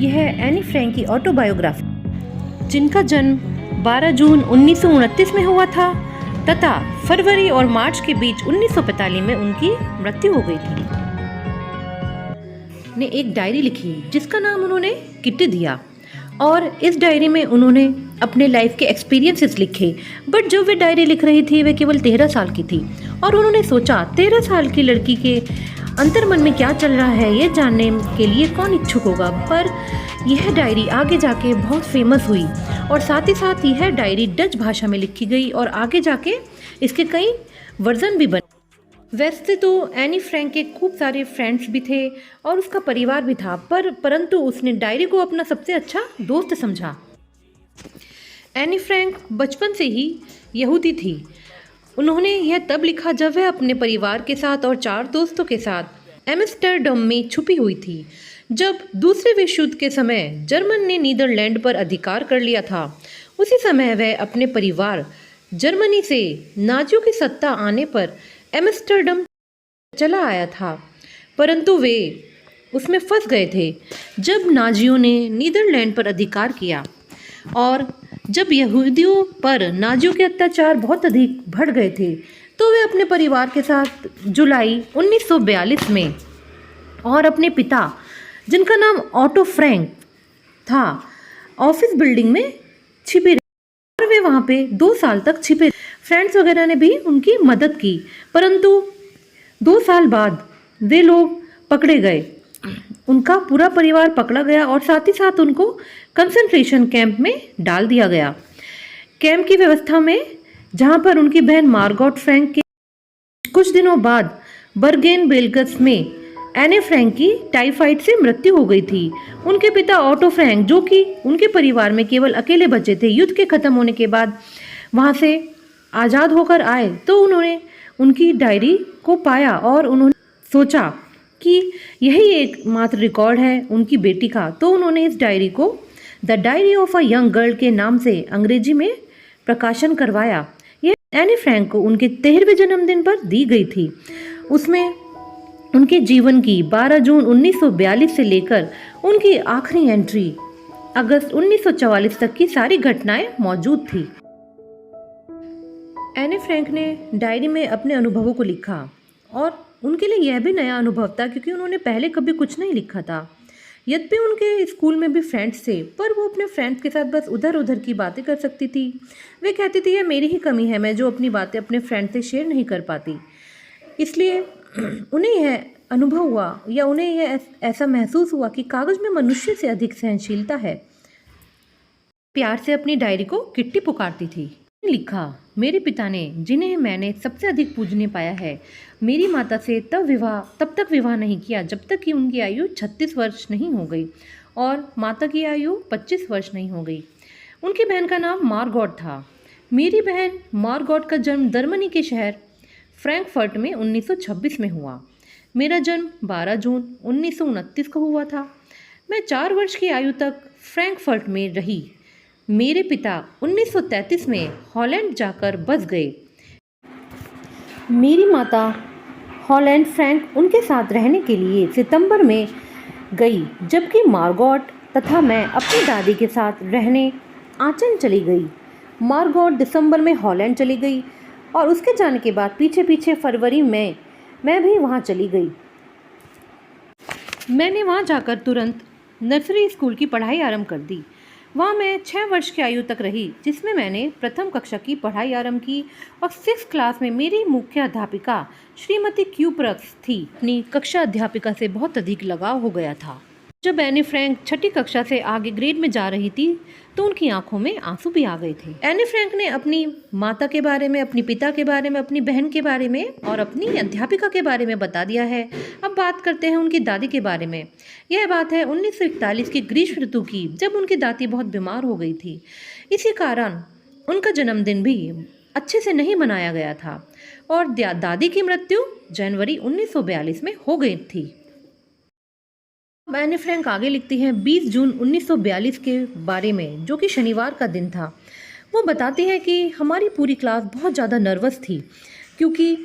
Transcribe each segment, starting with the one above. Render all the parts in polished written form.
यह Anne Frank की autobiography, जिनका जन्म 12 जून 1929 में हुआ था तथा फरवरी और मार्च के बीच 1945 में उनकी मृत्यु हो गई थी, ने एक डायरी लिखी जिसका नाम उन्होंने किट्टी दिया। और इस डायरी में उन्होंने अपने लाइफ के एक्सपीरियंसेस लिखे। बट जब वे डायरी लिख रही थी वे केवल 13 साल की थी और उन्होंने सोचा 13 साल की लड़की के अंतर्मन में क्या चल रहा है ये जानने के लिए कौन इच्छुक होगा। पर यह डायरी आगे जाके बहुत फेमस हुई और साथ ही साथ यह डायरी डच भाषा में लिखी गई और आगे जाके इसके कई वर्जन भी बने। वैसे तो एनी फ्रैंक के खूब सारे फ्रेंड्स भी थे और उसका परिवार भी था, परंतु उसने डायरी को अपना सबसे अच्छा दोस्त समझा। एनी फ्रैंक बचपन से ही यहूदी थी। उन्होंने यह तब लिखा जब वह अपने परिवार के साथ और 4 दोस्तों के साथ एम्स्टर्डम में छुपी हुई थी। जब दूसरे विश्व युद्ध के समय जर्मन ने नीदरलैंड पर अधिकार कर लिया था, उसी समय वह अपने परिवार जर्मनी से नाजियों की सत्ता आने पर एम्स्टर्डम चला आया था, परंतु वे उसमें फंस गए थे जब नाजियों ने नीदरलैंड पर अधिकार किया। और जब यहूदियों पर नाजियों के अत्याचार बहुत अधिक बढ़ गए थे तो वे अपने परिवार के साथ जुलाई 1942 में और अपने पिता, जिनका नाम ऑटो फ्रैंक था, ऑफिस बिल्डिंग में छिपे रहे और वे वहाँ पे 2 साल तक छिपे। फ्रेंड्स वगैरह ने भी उनकी मदद की, परंतु 2 साल बाद वे लोग पकड़े गए। उनका पूरा परिवार पकड़ा गया और साथ ही साथ उनको कंसंट्रेशन कैंप में डाल दिया गया। कैंप की व्यवस्था में जहां पर उनकी बहन मार्गोट फ्रैंक के कुछ दिनों बाद बर्गेन बेल्गस में एने फ्रैंक की टाइफाइड से मृत्यु हो गई थी। उनके पिता ऑटो फ्रैंक, जो कि उनके परिवार में केवल अकेले बचे थे, युद्ध के खत्म होने के बाद वहां से आज़ाद होकर आए तो उन्होंने उनकी डायरी को पाया और उन्होंने सोचा कि यही एकमात्र रिकॉर्ड है उनकी बेटी का। तो उन्होंने इस डायरी को the diary of a young girl के नाम से अंग्रेजी में प्रकाशन करवाया। यह एनी फ्रैंक को उनके 13वें जन्मदिन पर दी गई थी। उसमें उनके जीवन की 12 जून 1942 से लेकर उनकी आखिरी एंट्री अगस्त 1944 तक की सारी घटनाएं मौजूद थी। एनी फ्रैंक ने डायरी में अपने अनुभवों को लिखा और उनके लिए यह भी नया अनुभव था क्योंकि उन्होंने पहले कभी कुछ नहीं लिखा था। यद्यपि उनके स्कूल में भी फ्रेंड्स थे, पर वो अपने फ्रेंड्स के साथ बस उधर उधर की बातें कर सकती थी। वे कहती थी यह मेरी ही कमी है, मैं जो अपनी बातें अपने फ्रेंड से शेयर नहीं कर पाती। इसलिए उन्हें यह अनुभव हुआ या उन्हें यह ऐसा महसूस हुआ कि कागज़ में मनुष्य से अधिक सहनशीलता है। प्यार से अपनी डायरी को किट्टी पुकारती थी। लिखा, मेरे पिता ने, जिन्हें मैंने सबसे अधिक पूजनीय पाया है, मेरी माता से तब तक विवाह नहीं किया जब तक कि उनकी आयु 36 वर्ष नहीं हो गई और माता की आयु 25 वर्ष नहीं हो गई। उनकी बहन का नाम मार्गोट था। मेरी बहन मार्गोट का जन्म जर्मनी के शहर फ्रैंकफर्ट में 1926 में हुआ। मेरा जन्म 12 जून 1929 को हुआ था। मैं 4 वर्ष की आयु तक फ्रैंकफर्ट में रही। मेरे पिता 1933 में हॉलैंड जाकर बस गए। मेरी माता हॉलैंड फ्रैंक उनके साथ रहने के लिए सितंबर में गई, जबकि मार्गोट तथा मैं अपनी दादी के साथ रहने आंचल चली गई। मार्गोट दिसंबर में हॉलैंड चली गई और उसके जाने के बाद पीछे पीछे फरवरी में मैं भी वहाँ चली गई। मैंने वहाँ जाकर तुरंत नर्सरी स्कूल की पढ़ाई आरंभ कर दी। वहाँ मैं 6 वर्ष की आयु तक रही, जिसमें मैंने प्रथम कक्षा की पढ़ाई आरंभ की और 6th क्लास में मेरी मुख्य अध्यापिका श्रीमती क्यूप्रक्स थी। अपनी कक्षा अध्यापिका से बहुत अधिक लगाव हो गया था। जब एनी फ्रैंक 6ठी कक्षा से आगे ग्रेड में जा रही थी तो उनकी आंखों में आंसू भी आ गए थे। एनी फ्रैंक ने अपनी माता के बारे में, अपनी पिता के बारे में, अपनी बहन के बारे में और अपनी अध्यापिका के बारे में बता दिया है। अब बात करते हैं उनकी दादी के बारे में। यह बात है 1941 की ग्रीष्म ऋतु की, जब उनकी दादी बहुत बीमार हो गई थी। इसी कारण उनका जन्मदिन भी अच्छे से नहीं मनाया गया था और दादी की मृत्यु जनवरी 1942 में हो गई थी। एनी फ्रैंक आगे लिखती हैं 20 जून 1942 के बारे में, जो कि शनिवार का दिन था। वो बताती है कि हमारी पूरी क्लास बहुत ज़्यादा नर्वस थी क्योंकि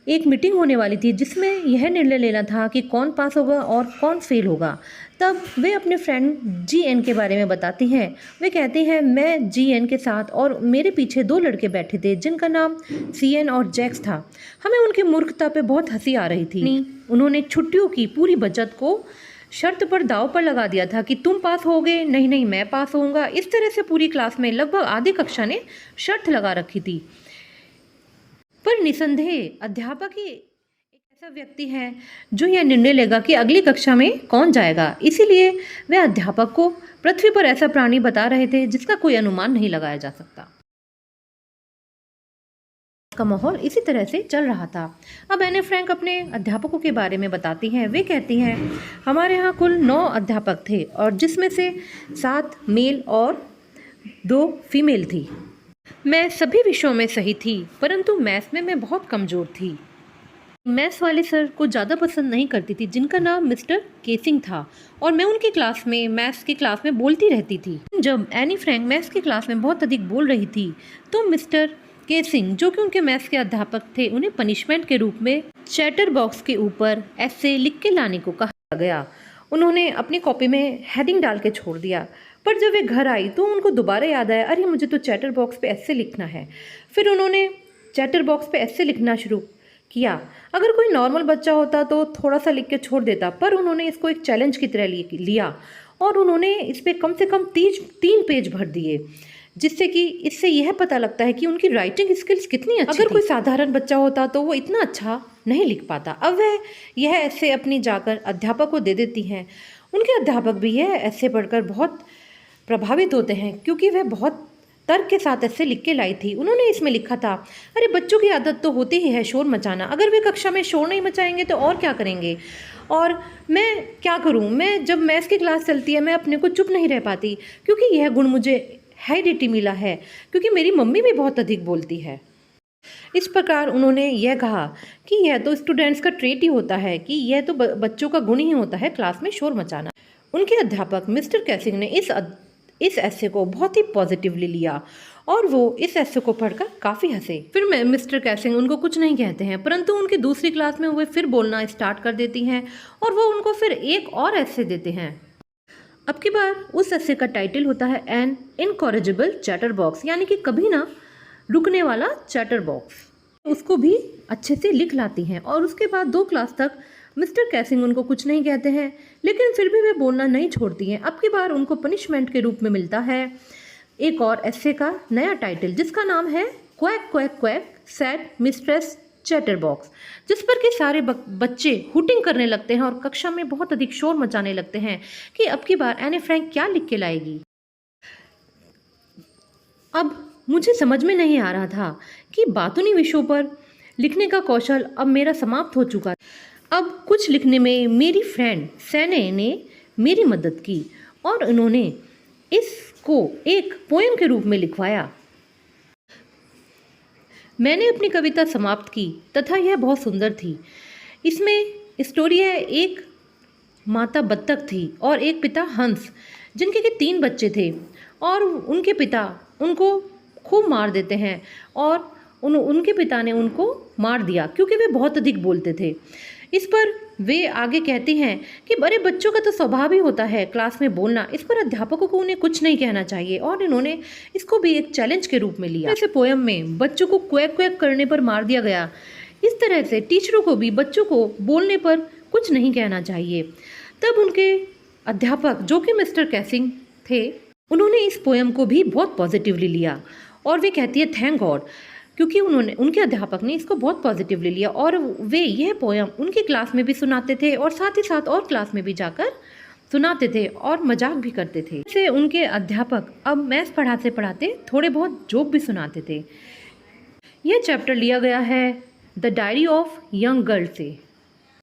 एक मीटिंग होने वाली थी जिसमें यह निर्णय लेना था कि कौन पास होगा और कौन फेल होगा। तब वे अपने फ्रेंड जीएन के बारे में बताती हैं। वे कहती हैं, मैं जीएन के साथ और मेरे पीछे 2 लड़के बैठे थे जिनका नाम सीएन और जैक्स था। हमें उनकी मूर्खता पे बहुत हंसी आ रही थी। उन्होंने छुट्टियों की पूरी बचत को शर्त पर दाव पर लगा दिया था कि तुम पास होगे, नहीं नहीं मैं पास होऊंगा। इस तरह से पूरी क्लास में लगभग आधी कक्षा ने शर्त लगा रखी थी। पर निसंदेह अध्यापक ही एक ऐसा व्यक्ति है जो यह निर्णय लेगा कि अगली कक्षा में कौन जाएगा। इसीलिए वे अध्यापक को पृथ्वी पर ऐसा प्राणी बता रहे थे जिसका कोई अनुमान नहीं लगाया जा सकता। का माहौल इसी तरह से चल रहा था। अब एने फ्रैंक अपने अध्यापकों के बारे में बताती हैं। वे कहती हैं, हमारे यहाँ कुल 9 अध्यापक थे और जिसमें से 7 मेल और 2 फीमेल थी। मैं सभी विषयों में सही थी, परंतु मैथ्स में मैं बहुत कमज़ोर थी। मैथ्स वाले सर को ज़्यादा पसंद नहीं करती थी जिनका नाम मिस्टर केसिंग था, और मैं उनकी क्लास में मैथ्स की क्लास में बोलती रहती थी। जब एनी फ्रैंक मैथ्स की क्लास में बहुत अधिक बोल रही थी तो मिस्टर केसिंग, जो कि उनके मैथ्स के अध्यापक थे, उन्हें पनिशमेंट के रूप में चैटर बॉक्स के ऊपर ऐसे लिख के लाने को कहा गया। उन्होंने अपनी कॉपी में हेडिंग डाल के छोड़ दिया, पर जब वे घर आई तो उनको दोबारा याद आया, अरे मुझे तो चैटर बॉक्स पे ऐसे लिखना है। फिर उन्होंने चैटर बॉक्स पे ऐसे लिखना शुरू किया। अगर कोई नॉर्मल बच्चा होता तो थोड़ा सा लिख के छोड़ देता, पर उन्होंने इसको एक चैलेंज की तरह लिया और उन्होंने इस पर कम से कम 3 पेज भर दिए, जिससे कि इससे यह पता लगता है कि उनकी राइटिंग स्किल्स कितनी अच्छी थी। अगर कोई साधारण बच्चा होता तो वो इतना अच्छा नहीं लिख पाता। अब वह यह ऐसे अपनी जाकर अध्यापक को दे देती हैं। उनके अध्यापक भी यह ऐसे पढ़कर बहुत प्रभावित होते हैं क्योंकि वह बहुत तर्क के साथ ऐसे लिख के लाई थी। उन्होंने इसमें लिखा था, अरे बच्चों की आदत तो होती ही है शोर मचाना, अगर वे कक्षा में शोर नहीं मचाएंगे तो और क्या करेंगे, और मैं क्या करूं, मैं जब मैथ्स की क्लास चलती है मैं अपने को चुप नहीं रह पाती क्योंकि यह गुण मुझे हेरिडिटी मिला है, क्योंकि मेरी मम्मी भी बहुत अधिक बोलती है। इस प्रकार उन्होंने यह कहा कि यह तो स्टूडेंट्स का ट्रेट ही होता है, कि यह तो बच्चों का गुण ही होता है क्लास में शोर मचाना। उनके अध्यापक मिस्टर कैसिंग ने इस ऐसे को बहुत ही पॉजिटिवली लिया और वो इस ऐसे को पढ़कर काफ़ी हंसे। फिर मिस्टर कैसिंग उनको कुछ नहीं कहते हैं, परंतु उनकी दूसरी क्लास में वे फिर बोलना स्टार्ट कर देती हैं और वो उनको फिर एक और ऐसे देते हैं। अब की बार उस ऐसे का टाइटल होता है एन इनकॉरेजिबल चैटर बॉक्स, यानी कि कभी ना रुकने वाला चैटर बॉक्स। उसको भी अच्छे से लिख लाती हैं और उसके बाद 2 क्लास तक मिस्टर कैसिंग उनको कुछ नहीं कहते हैं, लेकिन फिर भी वे बोलना नहीं छोड़ती हैं। अब की बार उनको पनिशमेंट के रूप में मिलता है एक और ऐसे का नया टाइटल, जिसका नाम है quack quack quack sad mistress chatter box, जिस पर कि सारे बच्चे हुटिंग करने लगते हैं और कक्षा में बहुत अधिक शोर मचाने लगते हैं कि अब की बार एनी फ्रैंक क्या लिख के लाएगी। अब मुझे समझ में नहीं आ रहा था कि बातूनी विषयों पर लिखने का कौशल अब मेरा समाप्त हो चुका। अब कुछ लिखने में मेरी फ्रेंड सैने ने मेरी मदद की और उन्होंने इसको एक पोएम के रूप में लिखवाया। मैंने अपनी कविता समाप्त की तथा यह बहुत सुंदर थी। इसमें स्टोरी है, एक माता बत्तख थी और एक पिता हंस, जिनके के 3 बच्चे थे और उनके पिता उनको खूब मार देते हैं और उनके पिता ने उनको मार दिया क्योंकि वे बहुत अधिक बोलते थे। इस पर वे आगे कहती हैं कि बड़े बच्चों का तो स्वभाव ही होता है क्लास में बोलना, इस पर अध्यापकों को उन्हें कुछ नहीं कहना चाहिए, और इन्होंने इसको भी एक चैलेंज के रूप में लिया। ऐसे पोयम में बच्चों को क्वैक क्वैक करने पर मार दिया गया। इस तरह से टीचरों को भी बच्चों को बोलने पर कुछ नहीं कहना चाहिए। तब उनके अध्यापक, जो कि मिस्टर कैसिंग थे, उन्होंने इस पोयम को भी बहुत पॉजिटिवली लिया और वे कहती है थैंक गॉड, क्योंकि उनके अध्यापक ने इसको बहुत पॉजिटिवली लिया और वे यह पोयम उनकी क्लास में भी सुनाते थे और साथ ही साथ और क्लास में भी जाकर सुनाते थे और मजाक भी करते थे। से उनके अध्यापक अब मैथ्स पढ़ाते पढ़ाते थोड़े बहुत जोक भी सुनाते थे। यह चैप्टर लिया गया है the diary of young girl से।